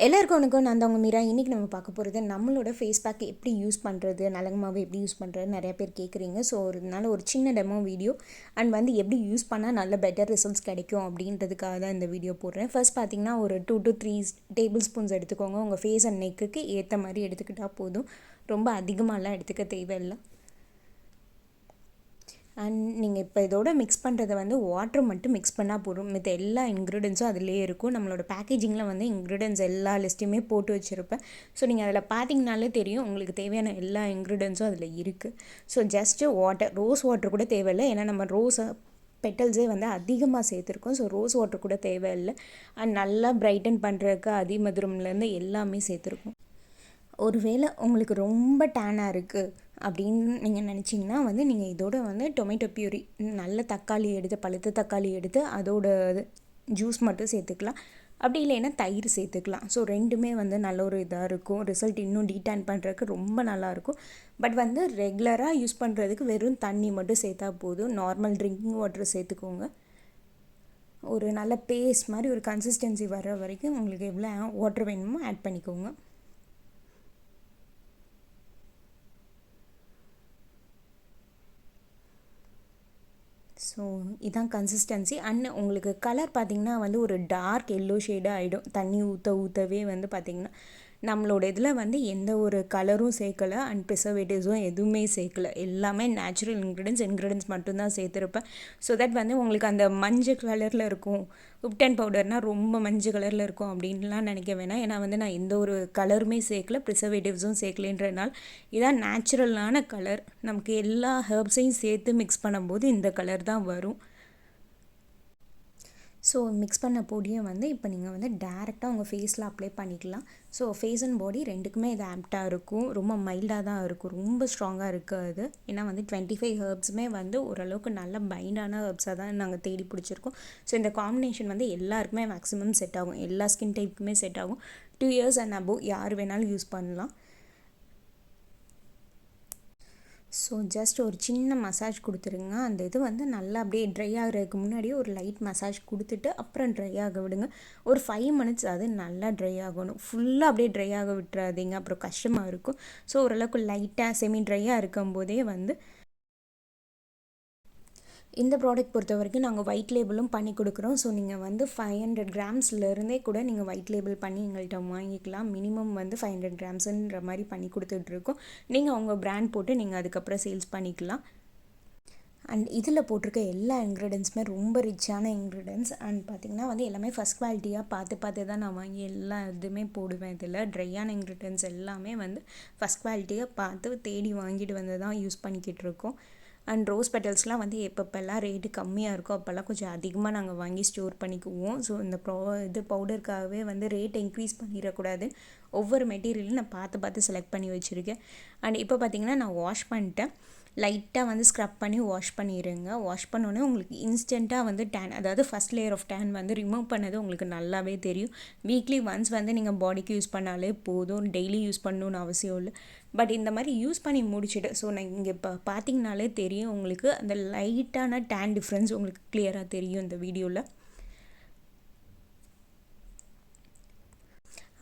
எல்லாருக்கும் வணக்கம். நான் தான் உங்கள் மீரா. இன்றைக்கி நம்ம பார்க்க போகிறது நம்மளோட ஃபேஸ் பேக் எப்படி யூஸ் பண்ணுறது, நலங்கு மாவு எப்படி யூஸ் பண்ணுறது நிறைய பேர் கேட்குறீங்க. ஸோ ஒரு சின்ன டெமோ வீடியோ அண்ட் வந்து எப்படி யூஸ் பண்ணால் நல்ல பெட்டர் ரிசல்ட்ஸ் கிடைக்கும் அப்படின்றதுக்காக தான் இந்த வீடியோ போடுறேன். ஃபர்ஸ்ட் பார்த்தீங்கன்னா ஒரு 2 to 3 டேபிள் ஸ்பூன்ஸ் எடுத்துக்கோங்க. உங்கள் ஃபேஸ் அண்ட் நெக்குக்கு ஏற்ற மாதிரி எடுத்துக்கிட்டால் போதும். ரொம்ப அதிகமாகலாம் எடுத்துக்க தேவையில்லை. அண்ட் நீங்கள் இப்போ இதோட மிக்ஸ் பண்ணுறத வந்து வாட்டர் மட்டும் மிக்ஸ் பண்ணால் போதும். மித்த எல்லா இன்க்ரீடியன்ஸும் அதிலே இருக்கும். நம்மளோட பேக்கேஜிங்கில் வந்து இன்க்ரீடியன்ஸ் எல்லா லிஸ்ட்டையுமே போட்டு வச்சுருப்பேன். ஸோ நீங்கள் அதில் பார்த்தீங்கனாலே தெரியும் உங்களுக்கு தேவையான எல்லா இன்க்ரீடியன்ஸும் அதில் இருக்குது. So just water, rose water கூட தேவையில்லை. ஏன்னா நம்ம பெட்டல்ஸே வந்து அதிகமாக சேர்த்துருக்கோம். ஸோ ரோஸ் வாட்டர் கூட தேவையில்லை. அண்ட் நல்லா பிரைட்டன் பண்ணுறதுக்கு அதிமதுரம்லேருந்து எல்லாமே சேர்த்துருக்கோம். ஒருவேளை உங்களுக்கு ரொம்ப டேனாக இருக்குது அப்படின்னு நீங்கள் நினச்சிங்கன்னா வந்து நீங்கள் இதோட வந்து டொமேட்டோ பியூரி, நல்ல தக்காளி எடுத்து, பழுத்த தக்காளி எடுத்து அதோட ஜூஸ் மட்டும் சேர்த்துக்கலாம். அப்படி இல்லைன்னா தயிர் சேர்த்துக்கலாம். ஸோ ரெண்டுமே வந்து நல்ல ஒரு இதாக இருக்கும். ரிசல்ட் இன்னும் டீடான் பண்ணுறதுக்கு ரொம்ப நல்லாயிருக்கும். பட் வந்து ரெகுலராக யூஸ் பண்ணுறதுக்கு வெறும் தண்ணி மட்டும் சேர்த்தா போதும். நார்மல் ட்ரிங்கிங் வாட்டர் சேர்த்துக்கோங்க. ஒரு நல்ல பேஸ்ட் மாதிரி ஒரு கன்சிஸ்டன்சி வர்ற வரைக்கும் உங்களுக்கு எவ்வளோ வாட்டர் வேணுமோ ஆட் பண்ணிக்கோங்க. ஸோ இதான் கன்சிஸ்டன்சி. அண்ட் உங்களுக்கு கலர் பார்த்திங்கன்னா வந்து ஒரு டார்க் எல்லோ ஷேடாக ஆகிடும். தண்ணி ஊற்றவே வந்து பார்த்திங்கன்னா நம்மளோட இதில் வந்து எந்த ஒரு கலரும் சேர்க்கலை அண்ட் ப்ரிசர்வேட்டிவ்ஸும் எதுவுமே சேர்க்கலை. எல்லாமே நேச்சுரல் இன்க்ரீடியன்ஸ் மட்டும்தான் சேர்த்துருப்பேன். ஸோ தட் வந்து உங்களுக்கு அந்த மஞ்சள் கலரில் இருக்கும். உப்டன் பவுடர்னால் ரொம்ப மஞ்சள் கலரில் இருக்கும் அப்படின்லாம் நினைக்க வேணாம். ஏன்னா வந்து நான் எந்த ஒரு கலருமே சேர்க்கல, ப்ரிசர்வேட்டிவ்ஸும் சேர்க்கலைன்றதுனால இதான் நேச்சுரலான கலர். நமக்கு எல்லா ஹெர்ப்ஸையும் சேர்த்து மிக்ஸ் பண்ணும்போது இந்த கலர் தான் வரும். ஸோ மிக்ஸ் பண்ண பொடியை வந்து இப்போ நீங்கள் வந்து டேரெக்டாக உங்கள் ஃபேஸில் அப்ளை பண்ணிக்கலாம். ஸோ ஃபேஸ் அண்ட் பாடி ரெண்டுக்குமே இது ஆப்டாக இருக்கும். ரொம்ப மைல்டாக தான் இருக்கும், ரொம்ப ஸ்ட்ராங்காக இருக்காது. ஏன்னா வந்து 25 ஹெர்ப்ஸுமே வந்து ஓரளவுக்கு நல்ல பைண்டான ஹெர்ப்ஸாக தான் நாங்கள் தேடி பிடிச்சிருக்கோம். ஸோ இந்த காம்பினேஷன் வந்து எல்லாருக்குமே மேக்ஸிமம் செட் ஆகும். எல்லா ஸ்கின் டைப்புக்குமே செட் ஆகும். 2 years அண்ட் அபோவ் யார் வேணாலும் யூஸ் பண்ணலாம். ஸோ ஜஸ்ட் ஒரு சின்ன மசாஜ் கொடுத்துருங்க. அந்த இது வந்து நல்லா அப்படியே ட்ரை ஆகிறதுக்கு முன்னாடியே ஒரு லைட் மசாஜ் கொடுத்துட்டு அப்புறம் ட்ரை ஆக விடுங்க. ஒரு 5 minutes அது நல்லா ட்ரை ஆகணும். ஃபுல்லாக அப்படியே ட்ரை ஆக விட்டுறாதீங்க, அப்புறம் கஷ்டமாக இருக்கும். ஸோ ஓரளவுக்கு லைட்டாக செமி ட்ரையாக இருக்கும்போதே வந்து இந்த ப்ராடக்ட் பொறுத்த வரைக்கும் நாங்கள் ஒயிட் லேபிளும் பண்ணி கொடுக்குறோம். ஸோ நீங்கள் வந்து 500 கிராம்ஸ்லேருந்தே கூட நீங்கள் ஒயிட் லேபிள் பண்ணி எங்கள்கிட்ட வாங்கிக்கலாம். மினிமம் வந்து 500 கிராம்ஸுன்ற மாதிரி பண்ணி கொடுத்துட்ருக்கோம். நீங்கள் உங்கள் பிராண்ட் போட்டு நீங்கள் அதுக்கப்புறம் சேல்ஸ் பண்ணிக்கலாம். அண்ட் இதில் போட்டிருக்க எல்லா இன்க்ரீடியன்ஸுமே ரொம்ப ரிச்சான இன்க்ரீடியன்ஸ். அண்ட் பார்த்திங்கன்னா வந்து எல்லாமே ஃபஸ்ட் குவாலிட்டியாக பார்த்து தான் நான் வாங்கி எல்லா இதுவுமே போடுவேன். இதில் ட்ரையான இன்க்ரீடியன்ஸ் எல்லாமே வந்து ஃபஸ்ட் குவாலிட்டியாக பார்த்து தேடி வாங்கிட்டு வந்து தான் யூஸ் பண்ணிக்கிட்டு இருக்கோம். அண்ட் ரோஸ் பெட்டல்ஸ்லாம் வந்து எப்பப்பெல்லாம் ரேட்டு கம்மியாக இருக்கோ அப்போல்லாம் கொஞ்சம் அதிகமாக நாங்கள் வாங்கி ஸ்டோர் பண்ணிக்குவோம். ஸோ இந்த பவுடருக்காகவே வந்து ரேட் இன்க்ரீஸ் பண்ணிடக்கூடாது. ஒவ்வொரு மெட்டீரியலும் நான் பார்த்து செலக்ட் பண்ணி வச்சுருக்கேன். அண்ட் இப்போ பார்த்திங்கன்னா நான் வாஷ் பண்ணிட்டேன். லைட்டாக வந்து ஸ்க்ரப் பண்ணி வாஷ் பண்ணிடுங்க. வாஷ் பண்ணோன்னே உங்களுக்கு இன்ஸ்டண்ட்டாக வந்து டேன், அதாவது ஃபஸ்ட் லேயர் ஆஃப் டேன் வந்து ரிமூவ் பண்ணது உங்களுக்கு நல்லாவே தெரியும். வீக்லி ஒன்ஸ் வந்து நீங்கள் பாடிக்கு யூஸ் பண்ணாலே போதும். டெய்லி யூஸ் பண்ணணுன்னு அவசியம் இல்லை. பட் இந்த மாதிரி யூஸ் பண்ணி முடிச்சுட்டு, ஸோ நான் இங்கே இப்போ பார்த்தீங்கனாலே தெரியும் உங்களுக்கு அந்த லைட்டான டேன் டிஃப்ரென்ஸ் உங்களுக்கு கிளியராக தெரியும் இந்த வீடியோவில்.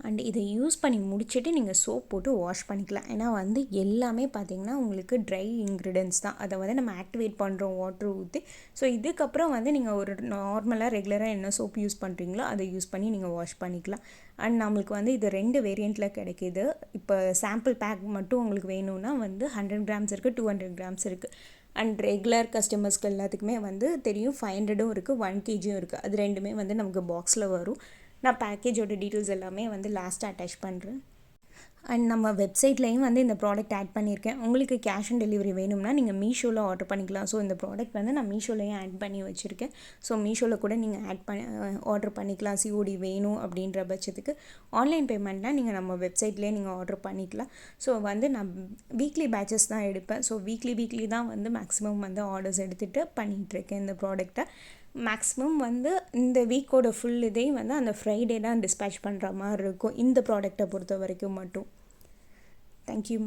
அண்ட் இதை யூஸ் பண்ணி முடிச்சுட்டு நீங்கள் சோப் போட்டு வாஷ் பண்ணிக்கலாம். ஏன்னா வந்து எல்லாமே பார்த்திங்கன்னா உங்களுக்கு ட்ரை இன்க்ரீடியன்ஸ் தான். அதை வந்து நம்ம ஆக்டிவேட் பண்ணுறோம் வாட்டர் ஊற்றி. ஸோ இதுக்கப்புறம் வந்து நீங்கள் ஒரு நார்மலாக ரெகுலராக என்ன சோப் யூஸ் பண்ணுறீங்களோ அதை யூஸ் பண்ணி நீங்கள் வாஷ் பண்ணிக்கலாம். அண்ட் நம்மளுக்கு வந்து இது 2 வேரியண்ட்டில் கிடைக்கிது. இப்போ சாம்பிள் பேக் மட்டும் உங்களுக்கு வேணும்னா வந்து 100 கிராம்ஸ் இருக்குது, 200 கிராம்ஸ் இருக்குது. அண்ட் ரெகுலர் கஸ்டமர்ஸ்க்கு எல்லாத்துக்குமே வந்து தெரியும் 500ம் இருக்குது, 1 kgயும் இருக்குது. அது ரெண்டுமே வந்து நமக்கு பாக்ஸில் வரும். நான் பேக்கேஜோட டீட்டெயில்ஸ் எல்லாமே வந்து லாஸ்ட்டாக அட்டாச் பண்ணுறேன். அண்ட் நம்ம வெப்சைட்லேயும் வந்து இந்த ப்ராடக்ட் ஆட் பண்ணியிருக்கேன். உங்களுக்கு கேஷ் ஆன் டெலிவரி வேணும்னா நீங்கள் மீஷோவில் ஆர்டர் பண்ணிக்கலாம். ஸோ இந்த ப்ராடக்ட் வந்து நான் மீஷோலையும் ஆட் பண்ணி வச்சுருக்கேன். ஸோ மீஷோவில் கூட நீங்கள் ஆர்டர் பண்ணிக்கலாம். சிஓடி வேணும் அப்படின்ற பட்சத்துக்கு ஆன்லைன் பேமெண்ட்லாம் நீங்கள் நம்ம வெப்சைட்லேயே நீங்கள் ஆர்டர் பண்ணிக்கலாம். ஸோ வந்து நான் வீக்லி பேட்சஸ் தான் எடுப்பேன். ஸோ வீக்லி தான் வந்து மேக்ஸிமம் வந்து ஆர்டர்ஸ் எடுத்துகிட்டு பண்ணிகிட்ருக்கேன் இந்த ப்ராடக்ட்டை. மேக்ஸிமம் வந்து இந்த வீக்கோட ஃபுல் இதையும் வந்து அந்த ஃப்ரைடே தான் டிஸ்பேச் பண்ணுற மாதிரி இருக்கும் இந்த ப்ராடக்டை பொறுத்த வரைக்கும் மட்டும். தேங்க்யூ.